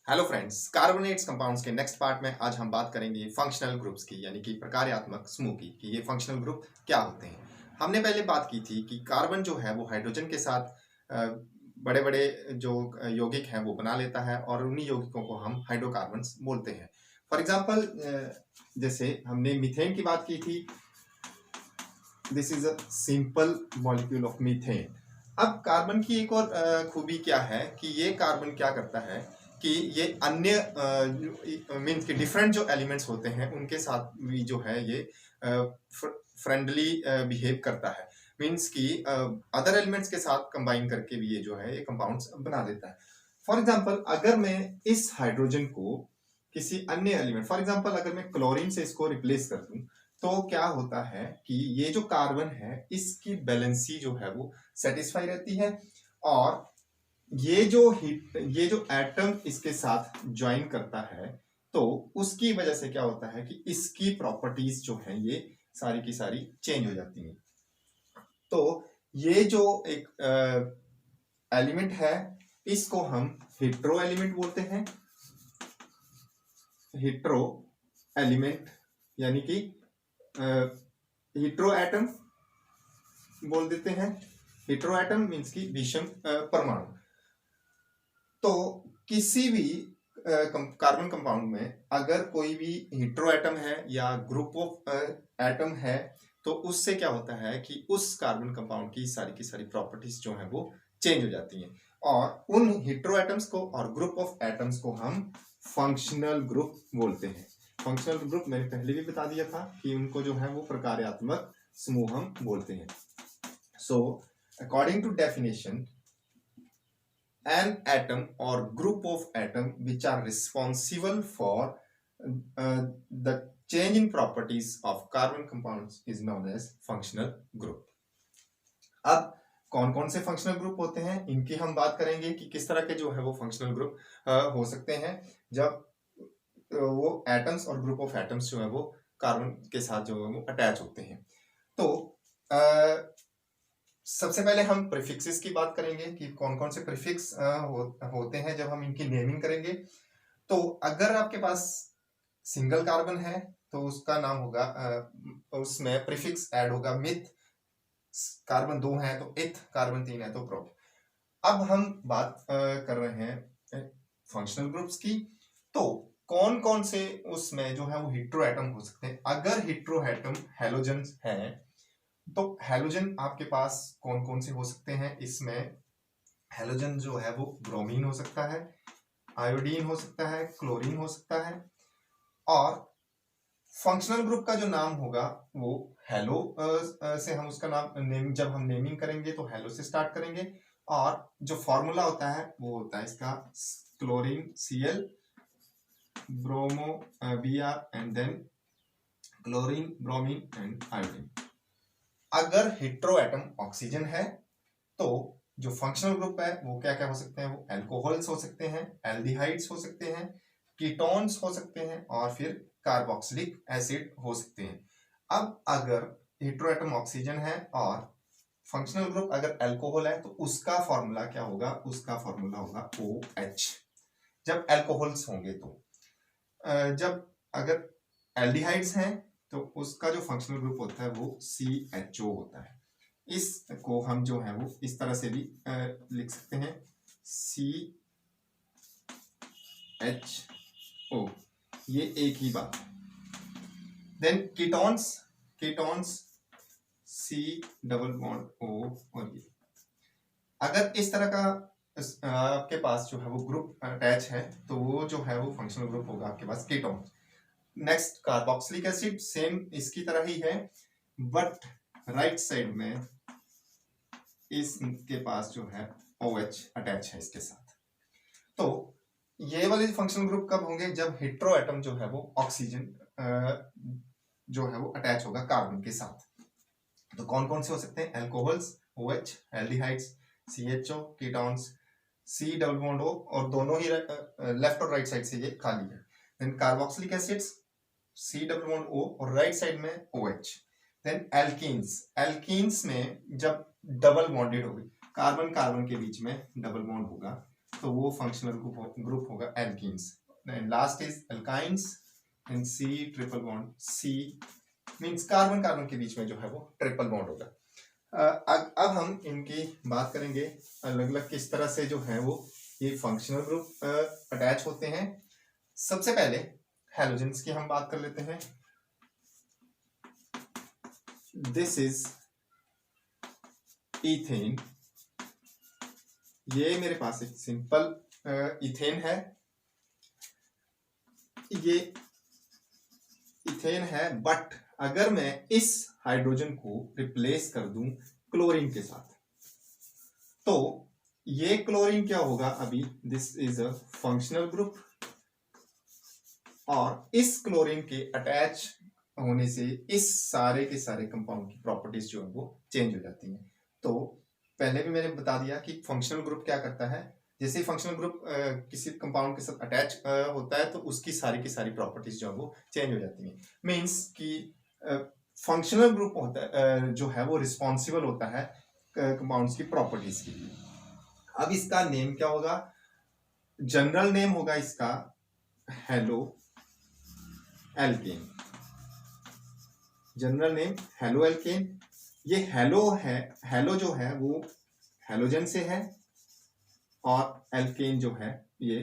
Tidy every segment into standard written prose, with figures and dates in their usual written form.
Hello friends, carbonates compounds के next part में आज हम बात करेंगे फंक्शनल ग्रुप्स की, यानी कि प्रकार्यात्मक समूह की कि ये फंक्शनल ग्रुप क्या होते हैं। हमने पहले बात की थी कि कार्बन जो है वो हाइड्रोजन के साथ बड़े बड़े जो यौगिक हैं वो बना लेता है और उन्हीं यौगिकों को हम हाइड्रोकार्बन्स बोलते हैं। फॉर एग्जाम्पल जैसे हमने मीथेन की बात की थी, this is a simple molecule of methane. अब कार्बन की एक और खूबी क्या है कि ये कार्बन क्या करता है कि ये अन्य मीन्स के डिफरेंट जो एलिमेंट्स होते हैं उनके साथ भी जो है ये फ्रेंडली बिहेव करता है। मीन्स कि अदर एलिमेंट्स के साथ कंबाइन करके भी ये जो है ये कंपाउंड्स बना देता है। फॉर एग्जांपल अगर मैं इस हाइड्रोजन को किसी अन्य एलिमेंट, फॉर एग्जांपल अगर मैं क्लोरीन से इसको रिप्लेस कर दूं तो क्या होता है कि ये जो कार्बन है इसकी बैलेंसी जो है वो सेटिस्फाई रहती है और ये जो एटम इसके साथ ज्वाइन करता है तो उसकी वजह से क्या होता है कि इसकी प्रॉपर्टीज जो है ये सारी की सारी चेंज हो जाती हैं। तो ये जो एक एलिमेंट है इसको हम हेट्रो एलिमेंट बोलते हैं। हेट्रो एलिमेंट यानी कि हेट्रो एटम बोल देते हैं। हेट्रो एटम मीन्स की विषम परमाणु। तो किसी भी कार्बन कंपाउंड में अगर कोई भी हेट्रो एटम है या ग्रुप ऑफ एटम है तो उससे क्या होता है कि उस कार्बन कंपाउंड की सारी प्रॉपर्टीज जो है वो चेंज हो जाती हैं और उन हेट्रो एटम्स को और ग्रुप ऑफ एटम्स को हम फंक्शनल ग्रुप बोलते हैं। फंक्शनल ग्रुप मैंने पहले भी बता दिया था कि उनको जो है वो प्रकार्यात्मक समूह हम बोलते हैं। So according to definition, an atom or group of atom which are responsible for the change in properties of carbon compounds is known as functional group. अब कौन कौन से फंक्शनल ग्रुप होते हैं इनकी हम बात करेंगे कि किस तरह के जो है वो फंक्शनल ग्रुप हो सकते हैं जब वो एटम्स और ग्रुप ऑफ एटम्स जो है वो कार्बन के साथ जो है वो अटैच होते हैं। तो सबसे पहले हम प्रीफिक्सेस की बात करेंगे कि कौन कौन से प्रीफिक्स होते हैं जब हम इनकी नेमिंग करेंगे। तो अगर आपके पास सिंगल कार्बन है तो उसका नाम होगा उसमें प्रीफिक्स ऐड होगा मिथ। कार्बन 2 है तो इथ, कार्बन 3 है तो प्रोप। अब हम बात कर रहे हैं फंक्शनल ग्रुप्स की। तो कौन कौन से उसमें जो है वो हेट्रो एटम हो सकते हैं। अगर हेट्रो एटम हेलोजन है तो हेलोजन आपके पास कौन कौन से हो सकते हैं। इसमें हेलोजन जो है वो ब्रोमीन हो सकता है, आयोडीन हो सकता है, क्लोरीन हो सकता है। और फंक्शनल ग्रुप का जो नाम होगा वो हेलो से हम उसका नाम जब हम नेमिंग करेंगे तो हेलो से स्टार्ट करेंगे और जो फॉर्मूला होता है वो होता है इसका chlorine Cl, bromo Br and then chlorine, bromine and iodine. अगर हेट्रो एटम ऑक्सीजन है तो जो फंक्शनल ग्रुप है वो क्या क्या हो सकते हैं। वो एल्कोहल्स हो सकते हैं, एल्डिहाइड्स हो सकते हैं, कीटोन्स हो सकते हैं और फिर कार्बोक्सिलिक एसिड हो सकते हैं। अब अगर हेट्रो एटम ऑक्सीजन है और फंक्शनल ग्रुप अगर एल्कोहल है तो उसका फॉर्मूला क्या होगा। उसका फॉर्मूला होगा OH जब एल्कोहल्स होंगे। तो जब अगर एल्डिहाइड्स हैं तो उसका जो फंक्शनल ग्रुप होता है वो CHO होता है। इसको हम जो है वो इस तरह से भी लिख सकते हैं CHO, ये एक ही बात है। Then ketones C double bond O और ये अगर इस तरह का आपके पास जो है वो ग्रुप अटैच है तो वो जो है वो फंक्शनल ग्रुप होगा आपके पास ketone. Next carboxylic acid same इसकी तरह ही है बट राइट साइड में इसके पास जो है OH अटैच है इसके साथ। तो ये वाले फंक्शनल ग्रुप कब होंगे जब हेट्रो एटम जो है वो ऑक्सीजन जो है वो अटैच होगा कार्बन के साथ। तो कौन कौन से हो सकते हैं। Alcohols OH, aldehydes CHO, ketones C double bond O और दोनों ही लेफ्ट और राइट साइड से ये खाली है। Then carboxylic acids C double bond O और राइट साइड में OH। देन एल्कीन्स में जब डबल बॉन्डेड होगी कार्बन कार्बन के बीच में डबल बॉन्ड होगा तो वो फंक्शनल ग्रुप होगा alkenes. Last is alkynes and C triple bond, C means carbon carbon के बीच में जो है वो ट्रिपल बॉन्ड होगा। अब हम इनकी बात करेंगे अलग अलग किस तरह से जो है वो ये फंक्शनल ग्रुप अटैच होते हैं। सबसे पहले हैलोजेंस की हम बात कर लेते हैं। दिस इज इथेन, ये मेरे पास एक सिंपल इथेन है, ये इथेन है, बट अगर मैं इस हाइड्रोजन को रिप्लेस कर दूं क्लोरीन के साथ तो ये क्लोरीन क्या होगा, अभी this is a functional group, और इस क्लोरीन के अटैच होने से इस सारे के सारे कंपाउंड की प्रॉपर्टीज जो है वो चेंज हो जाती हैं। तो पहले भी मैंने बता दिया कि फंक्शनल ग्रुप क्या करता है, जैसे फंक्शनल ग्रुप किसी कंपाउंड के साथ अटैच होता है तो उसकी सारी की सारी प्रॉपर्टीज जो है वो चेंज हो जाती हैं। मीन्स कि फंक्शनल ग्रुप होता है जो है वो रिस्पॉन्सिबल होता है कंपाउंड्स की प्रॉपर्टीज के लिए। अब इसका नेम क्या होगा, जनरल नेम होगा इसका halo alkane, general name halo alkane. ये हेलो है, हेलो जो है वो हेलोजन से है, और एल्केन जो है ये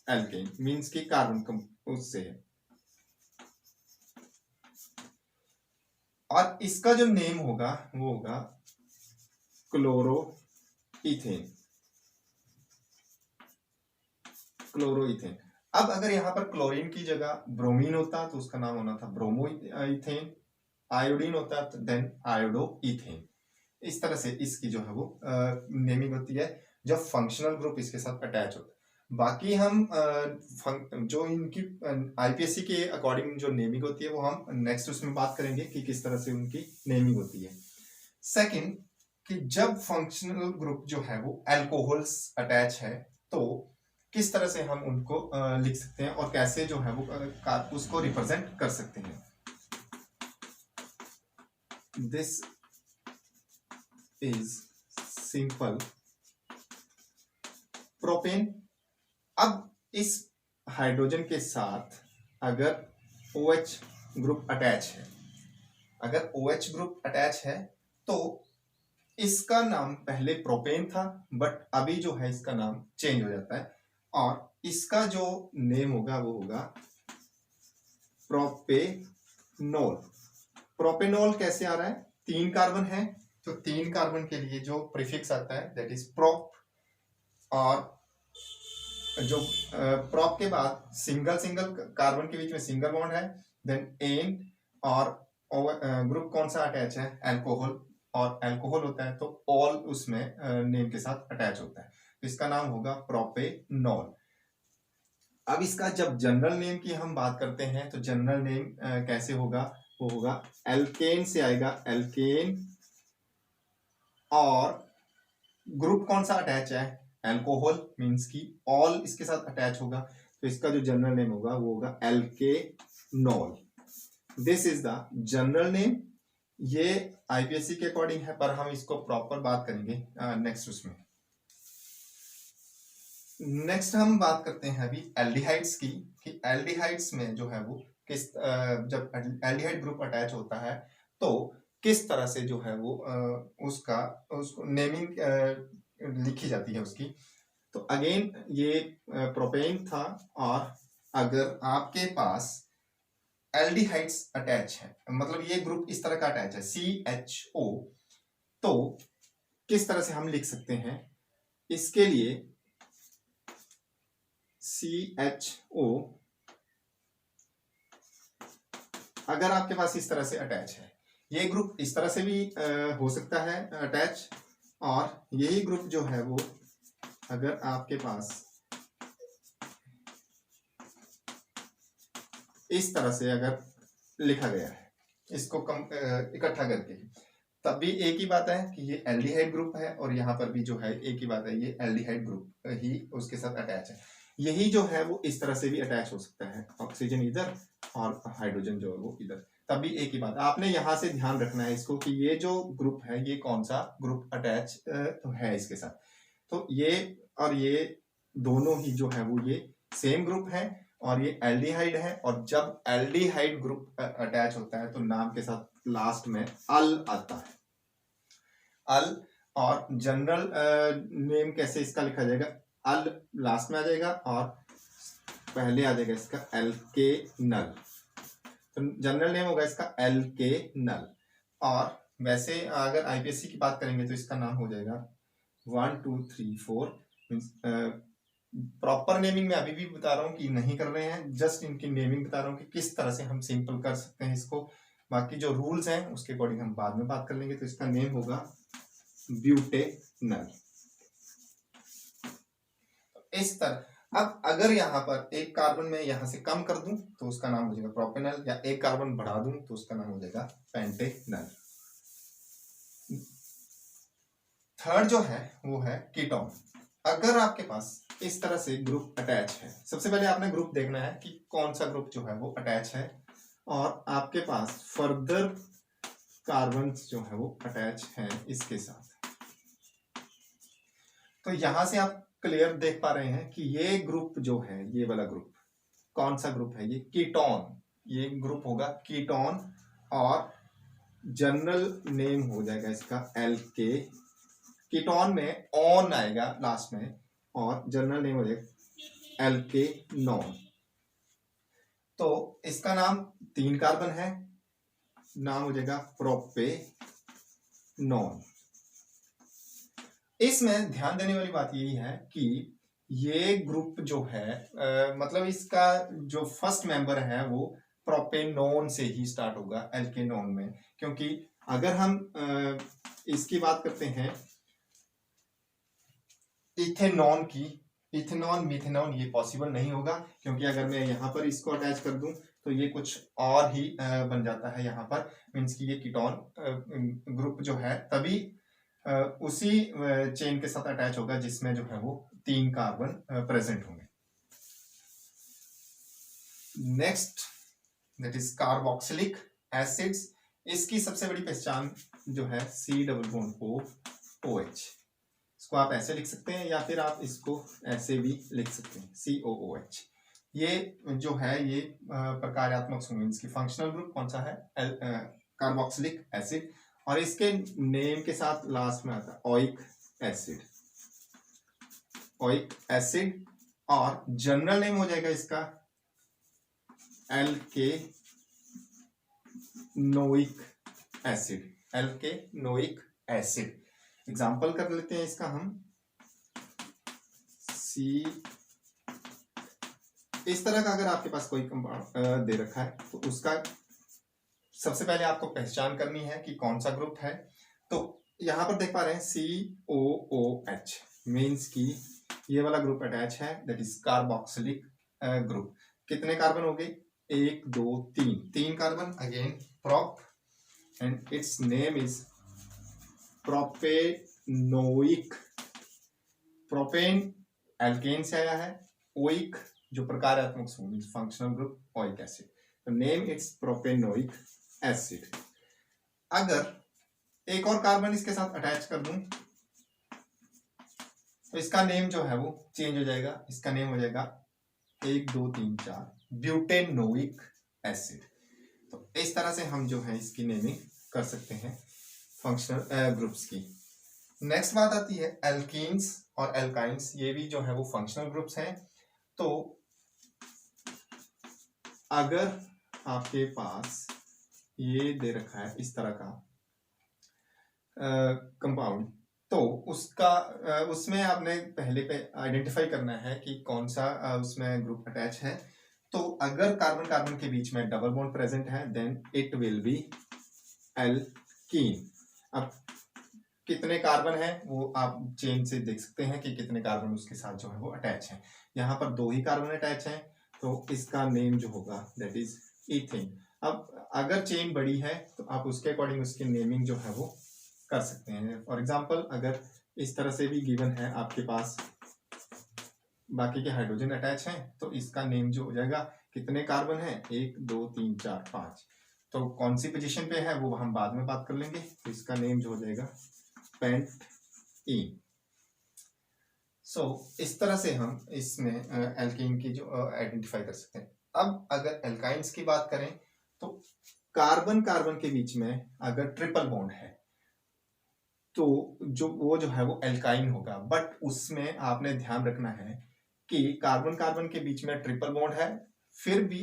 एल्केन मीन्स की कार्बन उससे है। और इसका जो नेम होगा वो होगा क्लोरोइथेन, क्लोरोइथेन। अब अगर यहाँ पर क्लोरीन की जगह ब्रोमीन होता तो उसका नाम होना था ब्रोमोइथेन, आयोडीन होता तो देन आयोडोइथेन। इस तरह से इसकी जो है वो नेमिंग होती है जब फंक्शनल ग्रुप इसके साथ अटैच होता है। बाकी हम जो इनकी आईपीएससी के अकॉर्डिंग जो नेमिंग होती है वो हम नेक्स्ट उसमें बात करेंगे कि किस तरह से उनकी नेमिंग होती है। सेकंड, कि जब फंक्शनल ग्रुप जो है वो अल्कोहल्स अटैच है तो किस तरह से हम उनको लिख सकते हैं और कैसे जो है वो उसको रिप्रेजेंट कर सकते हैं। This is simple propane. अब इस हाइड्रोजन के साथ अगर OH ग्रुप अटैच है, अगर OH ग्रुप अटैच है तो इसका नाम पहले प्रोपेन था, बट अभी जो है इसका नाम चेंज हो जाता है और इसका जो नेम होगा वो होगा प्रोपेनोल। प्रोपेनोल कैसे आ रहा है, 3 कार्बन है तो 3 कार्बन के लिए जो प्रीफिक्स आता है दैट इज प्रोप, और जो प्रोप के बाद सिंगल सिंगल कार्बन के बीच में सिंगल बॉन्ड है, देन एन, और ग्रुप कौन सा अटैच है, अल्कोहल, और अल्कोहल होता है तो ऑल उसमें नेम के साथ अटैच होता है, तो इसका नाम होगा प्रोपेनॉल। अब इसका जब जनरल नेम की हम बात करते हैं तो जनरल नेम कैसे होगा, वो होगा एल्केन से आएगा, एल्केन, और ग्रुप कौन सा अटैच है, अल्कोहल, मींस की ऑल इसके साथ अटैच होगा, तो इसका जो जनरल नेम होगा वो होगा alkanol. This is the general name. ये आईपीएससी के अकॉर्डिंग है पर हम इसको प्रॉपर बात करेंगे नेक्स्ट उसमें। नेक्स्ट हम बात करते हैं अभी एल्डिहाइड्स की, कि एल्डिहाइड्स में जो है वो किस जब एल्डिहाइड ग्रुप अटैच होता है तो किस तरह से जो है वो उसको नेमिंग लिखी जाती है उसकी। तो अगेन ये प्रोपेन था, और अगर आपके पास एल्डिहाइड्स अटैच है, मतलब ये ग्रुप इस तरह का अटैच है CHO, तो किस तरह से हम लिख सकते हैं, इसके लिए CHO अगर आपके पास इस तरह से अटैच है, ये ग्रुप इस तरह से भी हो सकता है अटैच, और यही ग्रुप जो है वो अगर आपके पास इस तरह से अगर लिखा गया है इसको इकट्ठा करके, तब भी एक ही बात है कि ये एल्डिहाइड ग्रुप है, और यहाँ पर भी जो है एक ही बात है, ये एल्डिहाइड ग्रुप ही उसके साथ अटैच है। यही जो है वो इस तरह से भी अटैच हो सकता है, ऑक्सीजन इधर और हाइड्रोजन जो है वो इधर, तब भी एक ही बात। आपने यहाँ से ध्यान रखना है इसको कि ये जो ग्रुप है ये कौन सा ग्रुप अटैच तो है इसके साथ। तो ये और ये दोनों ही जो है वो ये सेम ग्रुप है और ये एल्डिहाइड है, और जब एल्डिहाइड ग्रुप अटैच होता है तो नाम के साथ लास्ट में अल आता है, अल। और जनरल नेम कैसे इसका लिखा जाएगा, अल लास्ट में आ जाएगा और पहले आ जाएगा इसका एल्केनल, तो जनरल नेम होगा इसका एल्केनल। और वैसे अगर आईपीएससी की बात करेंगे तो इसका नाम हो जाएगा 1 2 3 4 मीन्स प्रॉपर नेमिंग में अभी भी बता रहा हूँ कि नहीं कर रहे हैं, जस्ट इनकी नेमिंग बता रहा हूँ कि किस तरह से हम सिंपल कर सकते हैं इसको। बाकी जो रूल्स हैं उसके अकॉर्डिंग हम बाद में बात कर लेंगे। तो इसका नेम होगा ब्यूटेनल। इस तरह अब अगर यहाँ पर एक कार्बन में यहाँ से कम कर दूं तो उसका नाम हो जाएगा प्रोपेनल, या एक कार्बन बढ़ा दूं तो उसका नाम हो जाएगा पेंटेनल। थर्ड जो है वो है कीटोन। अगर आपके पास इस तरह से ग्रुप अटैच है, सबसे पहले आपने ग्रुप देखना है कि कौन सा ग्रुप जो है वो अटैच है, और आपके पास फर्दर कार्बन जो है वो अटैच है इसके साथ। तो यहां से आप क्लियर देख पा रहे हैं कि ये ग्रुप जो है, ये वाला ग्रुप कौन सा ग्रुप है, ये कीटोन, ये ग्रुप होगा कीटोन, और जनरल नेम हो जाएगा इसका एल्के। कीटोन में ऑन आएगा लास्ट में और जनरल नेम हो जाएगा एल्केनॉन। तो इसका नाम 3 कार्बन है, नाम हो जाएगा प्रोपेनॉन। इसमें ध्यान देने वाली बात यही है कि ये ग्रुप जो है मतलब इसका जो फर्स्ट मेंबर है वो प्रोपेनॉन से ही स्टार्ट होगा एल्केनॉन में, क्योंकि अगर हम इसकी बात करते हैं इथेनॉन की, इथेनॉन मिथेनॉन ये पॉसिबल नहीं होगा, क्योंकि अगर मैं यहाँ पर इसको अटैच कर दूं तो ये कुछ और ही बन जाता है यहाँ पर, मीन्स कि ये कीटोन ग्रुप जो है तभी उसी चेन के साथ अटैच होगा जिसमें जो है वो 3 कार्बन प्रेजेंट होंगे। Next that is carboxylic acids. इसकी सबसे बड़ी पहचान जो है C double bond O OH। इसको आप ऐसे लिख सकते हैं या फिर आप इसको ऐसे भी लिख सकते हैं COOH। ये जो है ये प्रकार्यात्मक समूह की फंक्शनल ग्रुप कौन सा है, कार्बोक्सिलिक एसिड, और इसके नेम के साथ लास्ट में आता है ओइक एसिड, ओइक एसिड, और जनरल नेम हो जाएगा इसका एल्केनोइक एसिड, एल्केनोइक एसिड। एग्जाम्पल कर लेते हैं इसका हम। सी इस तरह का अगर आपके पास कोई कंपाउंड दे रखा है तो उसका सबसे पहले आपको पहचान करनी है कि कौन सा ग्रुप है। तो यहां पर देख पा रहे हैं COOH मीन्स की ये वाला ग्रुप अटैच है, दैट इज कार्बोक्सिलिक ग्रुप। कितने कार्बन हो गए, 1 2 3 carbon, again prop, and its name is propanoic. Propane alkane से आया है, ओइक जो प्रकार्यात्मक समूह फंक्शनल ग्रुप ओइक एसिड, तो नेम इट्स प्रोपेनोइक एसिड। अगर एक और कार्बन इसके साथ अटैच कर दूं तो इसका नेम जो है वो चेंज हो जाएगा, इसका नेम हो जाएगा 1 2 3 4 ब्यूटेनोइक एसिड। तो इस तरह से हम जो है इसकी नेमिंग कर सकते हैं फंक्शनल ग्रुप्स की। नेक्स्ट बात आती है एल्कीन्स और एल्काइंस, ये भी जो है वो फंक्शनल ग्रुप्स हैं। तो अगर आपके पास ये दे रखा है इस तरह का कंपाउंड, तो उसका उसमें आपने पहले पे आइडेंटिफाई करना है कि कौन सा उसमें ग्रुप अटैच है। तो अगर कार्बन कार्बन के बीच में डबल बॉन्ड प्रेजेंट है then it will be alkene. अब कितने कार्बन है वो आप चेन से देख सकते हैं कि कितने कार्बन उसके साथ जो है वो अटैच है। यहाँ पर 2 ही कार्बन अटैच हैं, तो इसका नेम जो होगा दैट इज ईथेन। अब अगर चेन बड़ी है तो आप उसके अकॉर्डिंग उसकी नेमिंग जो है वो कर सकते हैं। फॉर एग्जांपल अगर इस तरह से भी गिवन है आपके पास बाकी के हाइड्रोजन अटैच हैं, तो इसका नेम जो हो जाएगा, कितने कार्बन है 1 2 3 4 5, तो कौन सी पोजीशन पे है वो हम बाद में बात कर लेंगे। तो इसका नेम जो हो जाएगा पेंटीन। सो इस तरह से हम इसमें एल्कीन की जो आइडेंटिफाई कर सकते हैं। अब अगर एल्काइंस की बात करें तो कार्बन कार्बन के बीच में अगर ट्रिपल बॉन्ड है तो जो है वो एल्काइन होगा, बट उसमें आपने ध्यान रखना है कि कार्बन कार्बन के बीच में ट्रिपल बॉन्ड है, फिर भी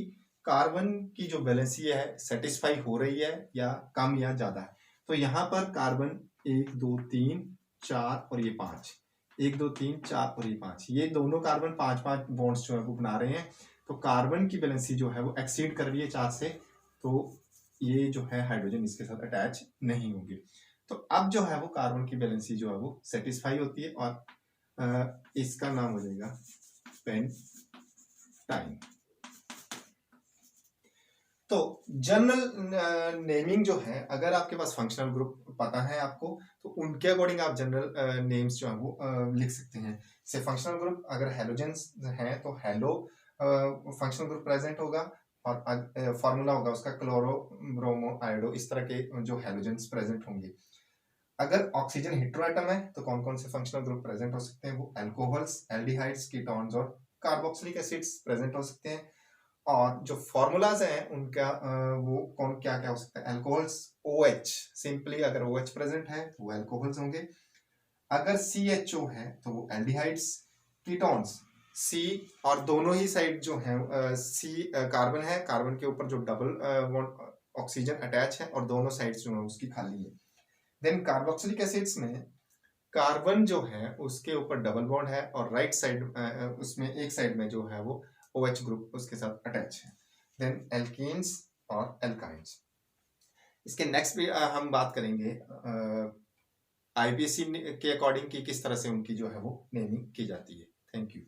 कार्बन की जो वैलेंसी है सेटिस्फाई हो रही है या कम या ज्यादा है। तो यहाँ पर कार्बन 1 2 3 4 और ये 5, 1 2 3 4 और ये 5, ये दोनों कार्बन 5 बॉन्ड्स जो है वो बना रहे हैं। तो कार्बन की वैलेंसी जो है वो एक्सीड कर रही है 4 से, तो ये जो है हाइड्रोजन इसके साथ अटैच नहीं होंगे। तो अब जो है वो कार्बन की वैलेंसी जो है वो सेटिस्फाई होती है और इसका नाम हो जाएगा पेंटाइन। तो जनरल नेमिंग जो है, अगर आपके पास फंक्शनल ग्रुप पता है आपको, तो उनके अकॉर्डिंग आप जनरल नेम्स जो है वो लिख सकते हैं। से फंक्शनल ग्रुप अगर हेलोजेंस है तो हेलो फंक्शनल ग्रुप प्रेजेंट होगा, और फॉर्मूला होगा उसका क्लोरो ब्रोमो आयोडो, इस तरह के जो हेलोजेंस प्रेजेंट होंगे। अगर ऑक्सीजन हेटेरोएटम है तो कौन कौन से फंक्शनल ग्रुप प्रेजेंट हो सकते हैं, वो अल्कोहल्स, एल्डिहाइड्स, कीटोन्स और कार्बोक्सिलिक एसिड्स प्रेजेंट हो सकते हैं। और जो फॉर्मूलाज हैं उनका वो कौन क्या क्या हो सकता है, अल्कोहल्स OH, सिंपली अगर OH प्रेजेंट है तो वो अल्कोहल्स होंगे। अगर CHO है तो वो एल्डिहाइड्स, कीटोन्स C, और दोनों ही साइड जो है C कार्बन है, कार्बन के ऊपर जो डबल ऑक्सीजन अटैच है और दोनों साइड्स जो है उसकी खाली है। देन कार्बोक्सिलिक एसिड्स में कार्बन जो है उसके ऊपर डबल बॉन्ड है और राइट साइड उसमें एक साइड में जो है वो OH ग्रुप उसके साथ अटैच है। देन एल्कीन्स और एल्काइंस। इसके नेक्स्ट भी हम बात करेंगे IPC के अकॉर्डिंग कि किस तरह से उनकी जो है वो नेमिंग की जाती है। Thank you.